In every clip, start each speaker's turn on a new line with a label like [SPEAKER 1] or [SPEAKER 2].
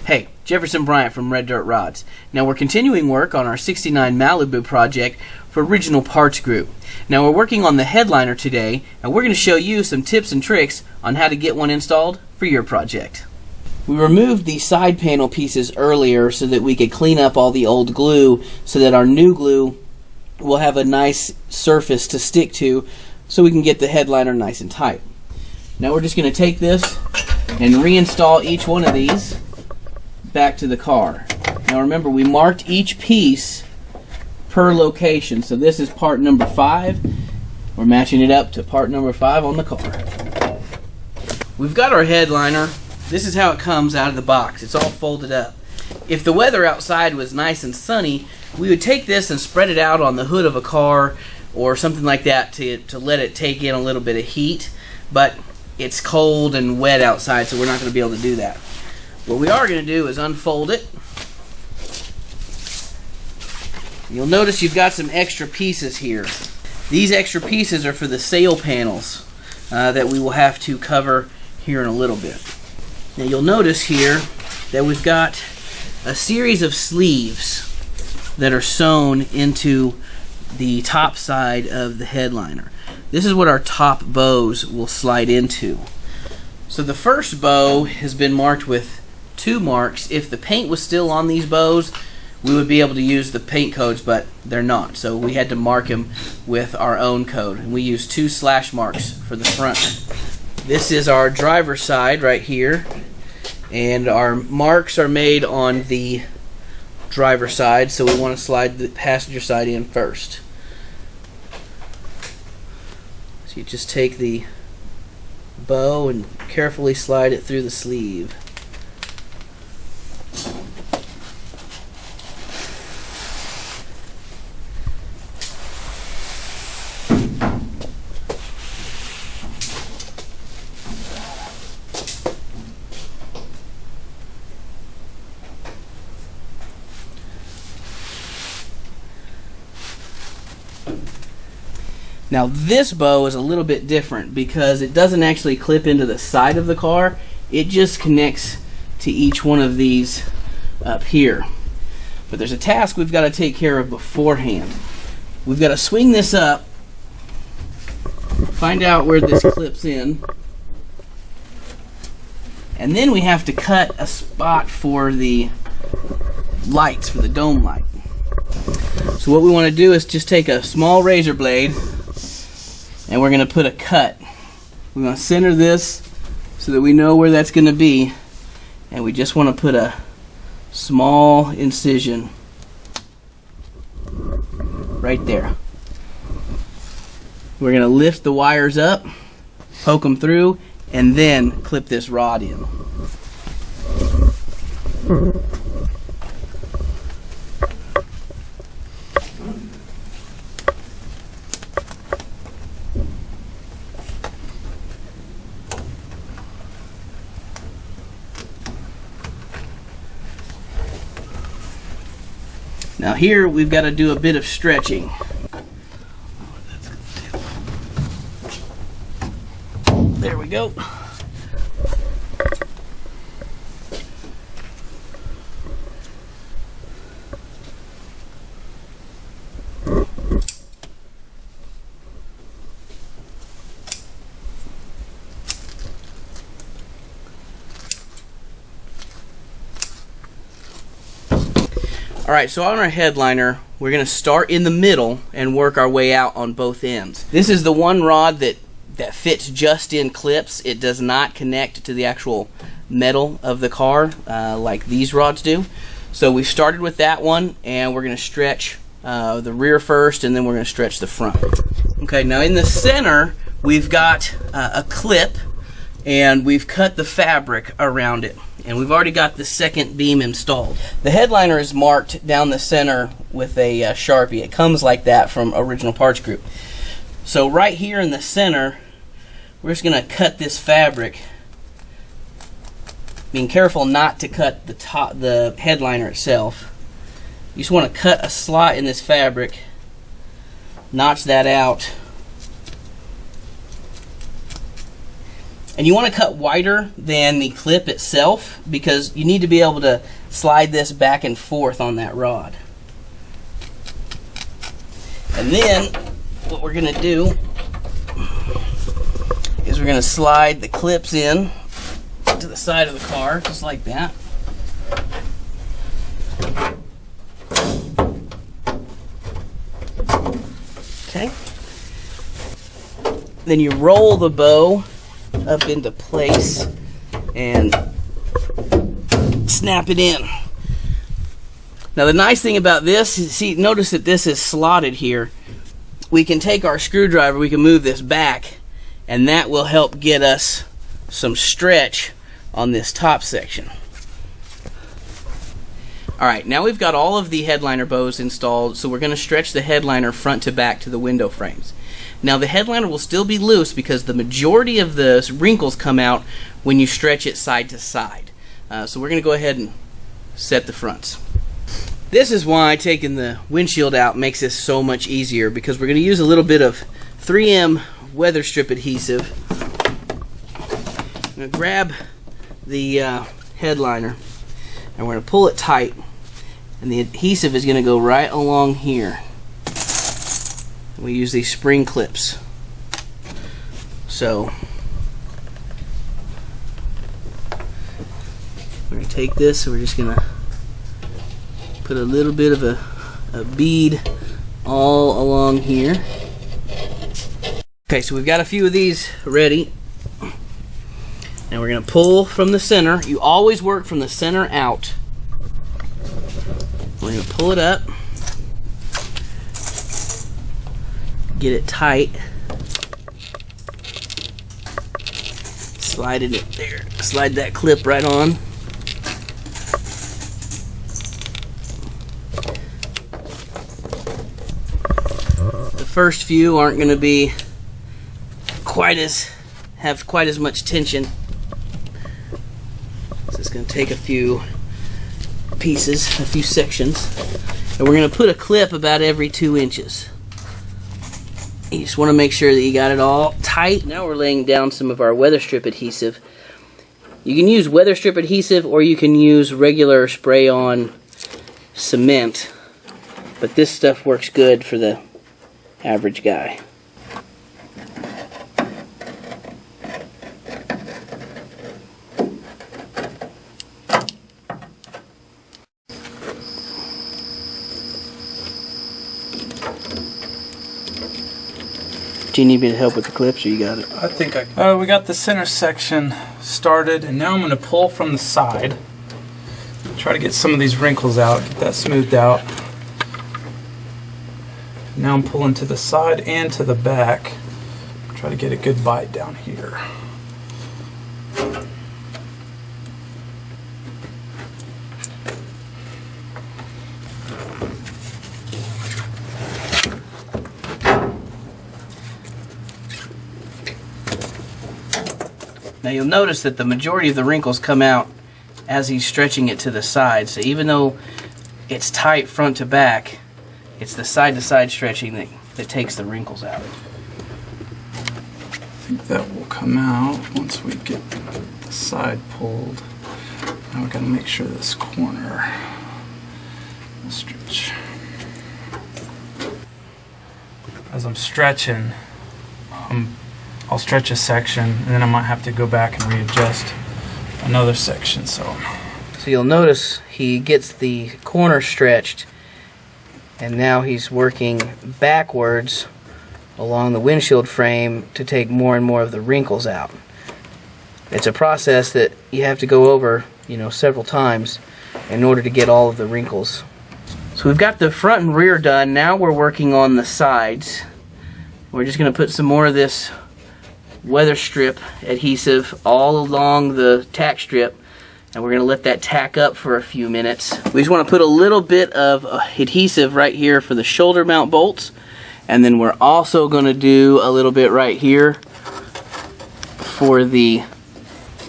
[SPEAKER 1] Hey, Jefferson Bryant from Red Dirt Rods. Now we're continuing work on our 69 Malibu project for Original Parts Group. Now we're working on the headliner today, and we're going to show you some tips and tricks on how to get one installed for your project. We removed the side panel pieces earlier so that we could clean up all the old glue so that our new glue will have a nice surface to stick to so we can get the headliner nice and tight. Now we're just going to take this and reinstall each one of these back to the car. Now remember, we marked each piece per location, so this is part number 5. We're matching it up to part number 5 on the car. We've got our headliner. This is how it comes out of the box. It's all folded up. If the weather outside was nice and sunny, we would take this and spread it out on the hood of a car or something like that to let it take in a little bit of heat, but it's cold and wet outside, so we're not going to be able to do that. What we are going to do is unfold it. You'll notice you've got some extra pieces here. These extra pieces are for the sail panels that we will have to cover here in a little bit. Now you'll notice here that we've got a series of sleeves that are sewn into the top side of the headliner. This is what our top bows will slide into. So the first bow has been marked with 2 marks. If the paint was still on these bows, we would be able to use the paint codes, but they're not. So we had to mark them with our own code. And we used 2 slash marks for the front. This is our driver's side right here. And our marks are made on the driver's side, so we want to slide the passenger side in first. So you just take the bow and carefully slide it through the sleeve. Now this bow is a little bit different because it doesn't actually clip into the side of the car. It just connects to each one of these up here. But there's a task we've got to take care of beforehand. We've got to swing this up, find out where this clips in, and then we have to cut a spot for the lights, for the dome light. So what we want to do is just take a small razor blade and we're going to put a cut. We're going to center this so that we know where that's going to be, and we just want to put a small incision right there. We're going to lift the wires up, poke them through, and then clip this rod in. Now here we've got to do a bit of stretching. There we go. Alright, so on our headliner, we're going to start in the middle and work our way out on both ends. This is the one rod that fits just in clips. It does not connect to the actual metal of the car like these rods do. So we started with that one, and we're going to stretch the rear first, and then we're going to stretch the front. Okay, now in the center, we've got a clip, and we've cut the fabric around it. And we've already got the second beam installed. The headliner is marked down the center with a Sharpie. It comes like that from Original Parts Group. So right here in the center, we're just going to cut this fabric, being careful not to cut the headliner itself. You just want to cut a slot in this fabric, notch that out, And you want to cut wider than the clip itself because you need to be able to slide this back and forth on that rod. And then what we're going to do is we're going to slide the clips in to the side of the car, just like that. Okay. Then you roll the bow up into place and snap it in. Now the nice thing about this is, see, notice that this is slotted here. We can take our screwdriver, we can move this back, and that will help get us some stretch on this top section. Alright, now we've got all of the headliner bows installed, so we're going to stretch the headliner front to back to the window frames. Now the headliner will still be loose because the majority of the wrinkles come out when you stretch it side to side. So we're going to go ahead and set the fronts. This is why taking the windshield out makes this so much easier, because we're going to use a little bit of 3M weather strip adhesive. I'm going to grab the headliner and we're going to pull it tight, and the adhesive is going to go right along here. We use these spring clips. So we're going to take this, and we're just going to put a little bit of a bead all along here. Okay, so we've got a few of these ready. Now we're going to pull from the center. You always work from the center out. We're going to pull it up, get it tight, slide it there, slide that clip right on. The first few aren't going to be have quite as much tension. So it's going to take a few pieces, a few sections, and we're going to put a clip about every 2 inches. You just want to make sure that you got it all tight. Now we're laying down some of our weather strip adhesive. You can use weather strip adhesive, or you can use regular spray-on cement, but this stuff works good for the average guy. Do you need me to help with the clips, or you got it?
[SPEAKER 2] I think I can. We got the center section started, and now I'm going to pull from the side. Try to get some of these wrinkles out, get that smoothed out. Now I'm pulling to the side and to the back. Try to get a good bite down here.
[SPEAKER 1] Now you'll notice that the majority of the wrinkles come out as he's stretching it to the side. So even though it's tight front to back, it's the side to side stretching that takes the wrinkles out.
[SPEAKER 2] I think that will come out once we get the side pulled. Now we're going to make sure this corner will stretch. As I'm stretching, I'll stretch a section, and then I might have to go back and readjust another section. So
[SPEAKER 1] you'll notice he gets the corner stretched, and now he's working backwards along the windshield frame to take more and more of the wrinkles out. It's a process that you have to go over, several times in order to get all of the wrinkles. So we've got the front and rear done. Now we're working on the sides. We're just going to put some more of this weather strip adhesive all along the tack strip, and we're going to let that tack up for a few minutes. We just want to put a little bit of adhesive right here for the shoulder mount bolts, and then we're also going to do a little bit right here for the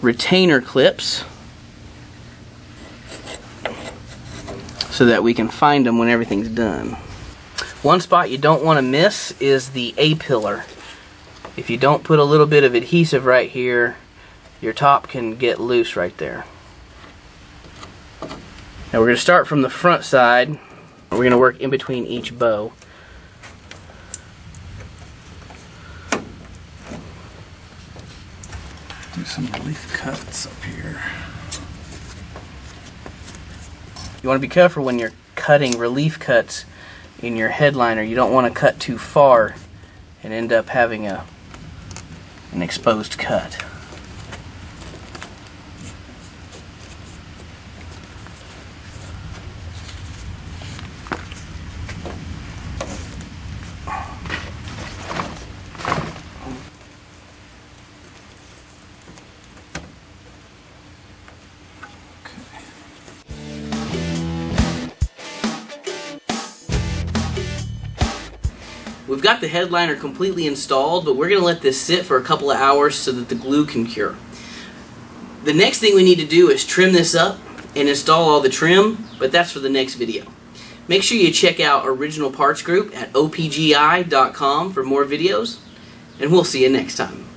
[SPEAKER 1] retainer clips so that we can find them when everything's done. One spot you don't want to miss is the A-pillar. If you don't put a little bit of adhesive right here, your top can get loose right there. Now we're going to start from the front side. We're going to work in between each bow.
[SPEAKER 2] Do some relief cuts up here.
[SPEAKER 1] You want to be careful when you're cutting relief cuts in your headliner. You don't want to cut too far and end up having an exposed cut. We've got the headliner completely installed, but we're going to let this sit for a couple of hours so that the glue can cure. The next thing we need to do is trim this up and install all the trim, but that's for the next video. Make sure you check out Original Parts Group at opgi.com for more videos, and we'll see you next time.